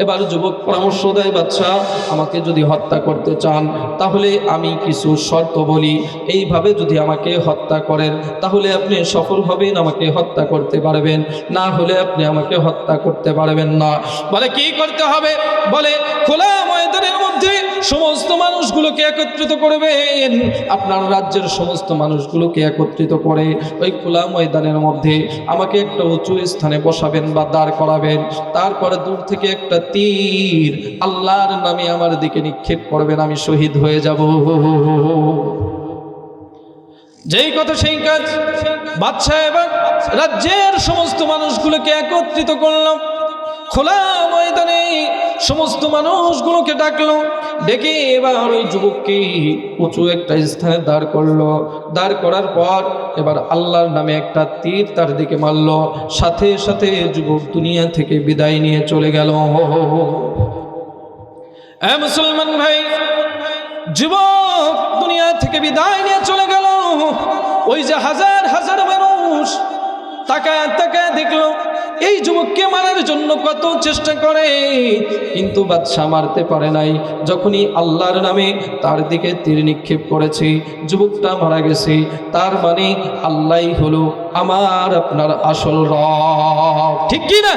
এবার যুবক পরামর্শ দেয়, বাদশা, আমাকে যদি হত্যা করতে চান তাহলে আমি কিছু শর্ত বলি, এইভাবে যদি আমাকে হত্যা করেন তাহলে আপনি সফল হবেন, আমাকে হত্যা করতে পারবেন, না হলে আপনি আমাকে হত্যা করতে পারবেন না। বলে, কি করতে হবে? বলে, খোলা ময়দানের মধ্যে সমস্ত মানুষগুলোকে একত্রিত করবেন, আপনার রাজ্যের সমস্ত মানুষগুলোকে একত্রিত করে ওই খোলা ময়দানের মধ্যে আমাকে একটা উঁচু স্থানে বসাবেন বা দাঁড় করাবেন। তারপরে দূর থেকে একটা তীর আল্লাহর নামে আমার দিকে নিক্ষেপ করবেন, আমি শহীদ হয়ে যাব। যেই কথা সেই কাজ। বাদশা এবার রাজ্যের সমস্ত মানুষগুলোকে একত্রিত করলাম, খোলা ময়দানে সমস্ত মানুষগুলোকে ডাকলো, ডেকে এবার ওই যুবককে উঁচু একটা স্থানে দাঁড় করলো। দাঁড় করার পর এবার আল্লাহর নামে একটা তীর তার দিকে মারলো, সাথে সাথে যুবক দুনিয়া থেকে বিদায় নিয়ে চলে গেল। মুসলমান ভাই, যুবক দুনিয়া থেকে বিদায় নিয়ে চলে গেল। ওই যে হাজার হাজার মানুষ তাকায় তাকায় দেখলো এই যুবককে মারার জন্য কত চেষ্টা করে, কিন্তু বাদশা মারতে পারে নাই। যখনই আল্লাহর নামে তার দিকে তীর নিক্ষেপ করেছে, যুবকটা মারা গেছে। তার মানে আল্লাহই হলো আমার আপনার আসল রব, ঠিক কি না?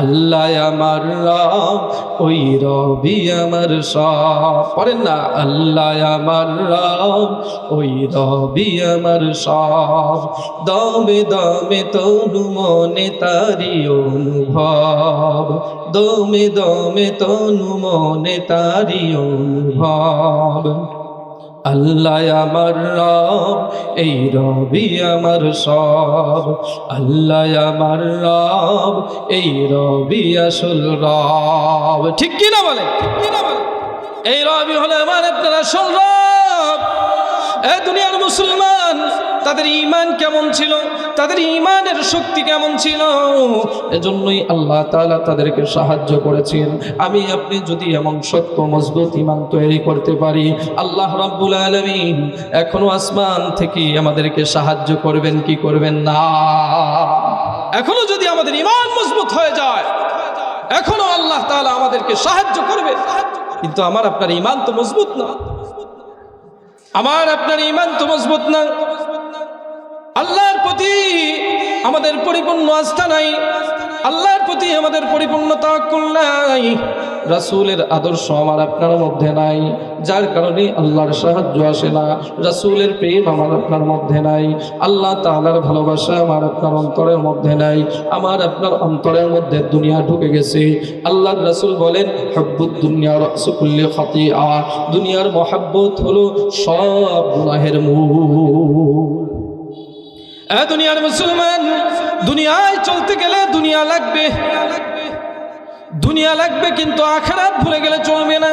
আল্লাহ আমার রব, ওই রবি আমার সব। পড়েন না, আল্লাহ আমার রব, ওই রবি আমার সব। দমে দমে তনু মনে তারি অনুভব, দমে দমে তনু মনে তারি অনুভব। আল্লাহ আমার রব, এই রবি আমার সব। আল্লাহ আমার রব, এই রবি আসল রব, ঠিক কি না বলে? এই রবি হলো আমার আপনার আসল রব। এই দুনিয়ার মুসলমান, তাদের ঈমান কেমন ছিল, তাদের ঈমানের শক্তি কেমন ছিল, এজন্যই আল্লাহ তাআলা তাদেরকে সাহায্য করেছেন। আমি আপনি যদি এমন শক্ত মজবুত ঈমান তৈরি করতে পারি, আল্লাহ রাব্বুল আলামিন এখনো আসমান থেকে আমাদেরকে সাহায্য করবেন কি করবেন না? এখনো যদি আমাদের ঈমান মজবুত হয়ে যায়, এখনো আল্লাহ তাআলা আমাদেরকে সাহায্য করবে। কিন্তু আমার আপনার ঈমান তো মজবুত না, আমার আপনার ঈমান তো মজবুত না। আল্লাহর প্রতি আমাদের পরিপূর্ণ আস্থা নাই, আল্লাহর প্রতি আমাদের পরিপূর্ণ তাওয়াক্কুল নাই, রাসূলের আদর্শ আমার আপনার মধ্যে নাই, যার কারণে আল্লাহর সাহায্য আসে না। রাসূলের প্রেম আমার আপনার মধ্যে নাই, আল্লাহ তাআলার ভালোবাসা আমার আপনার অন্তরের মধ্যে নাই। আমার আপনার অন্তরের মধ্যে দুনিয়া ঢুকে গেছে। আল্লাহর রাসূল বলেন, হুব্বুদ দুনিয়া রাসু কুল্লি খাতিআ, দুনিয়ার মহব্বত হলো সব গুনাহের মূল। দুনিয়ার মুসলমান, দুনিয়ায় চলতে গেলে দুনিয়া লাগবে, দুনিয়া লাগবে, কিন্তু আখিরাত ভুলে গেলে চলবে না।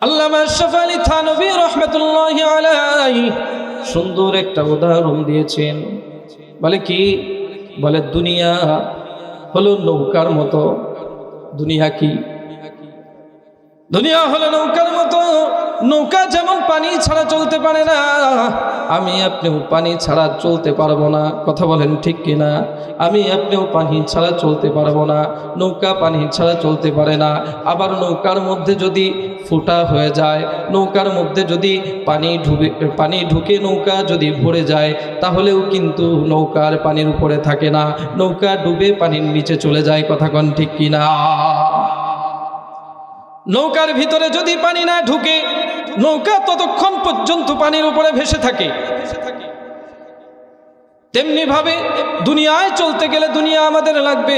আল্লামা আশরাফ আলী থানভী রাহমাতুল্লাহি আলাইহি সুন্দর একটা উদাহরণ দিয়েছেন। বলে কি? বলে দুনিয়া হলো নৌকার মতো। দুনিয়া কি? দুনিয়া হলো নৌকার মতো। নৌকা যেমন পানি ছাড়া চলতে পারে না, আমি আপনিও পানি ছাড়া চলতে পারবো না। কথা বলেন ঠিক কিনা? আমি আপনিও পানি ছাড়া চলতে পারবো না। নৌকা পানি ছাড়া চলতে পারে না। আবার নৌকার মধ্যে যদি ফুটা হয়ে যায়, নৌকার মধ্যে যদি পানি ঢুকে নৌকা যদি ভরে যায়, তাহলেও কিন্তু নৌকার পানির উপরে থাকে না, নৌকা ডুবে পানির নিচে চলে যায়। কথা কন ঠিক কিনা? নৌকার ভিতরে যদি পানি না ঢুকে, নৌকা ততক্ষণ পর্যন্ত পানির উপরে ভেসে থাকে। তেমনি ভাবে দুনিয়ায় চলতে গেলে দুনিয়া আমাদের লাগবে,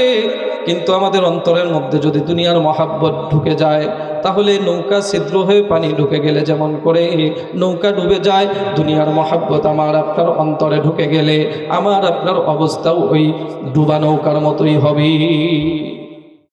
কিন্তু আমাদের অন্তরের মধ্যে যদি দুনিয়ার মহাব্বত ঢুকে যায়, তাহলে নৌকা ছিদ্র হয়ে পানি ঢুকে গেলে যেমন করে নৌকা ডুবে যায়, দুনিয়ার মহাব্বত আমার আপনার অন্তরে ঢুকে গেলে আমার আপনার অবস্থাও ওই ডুবা নৌকার মতোই হবে।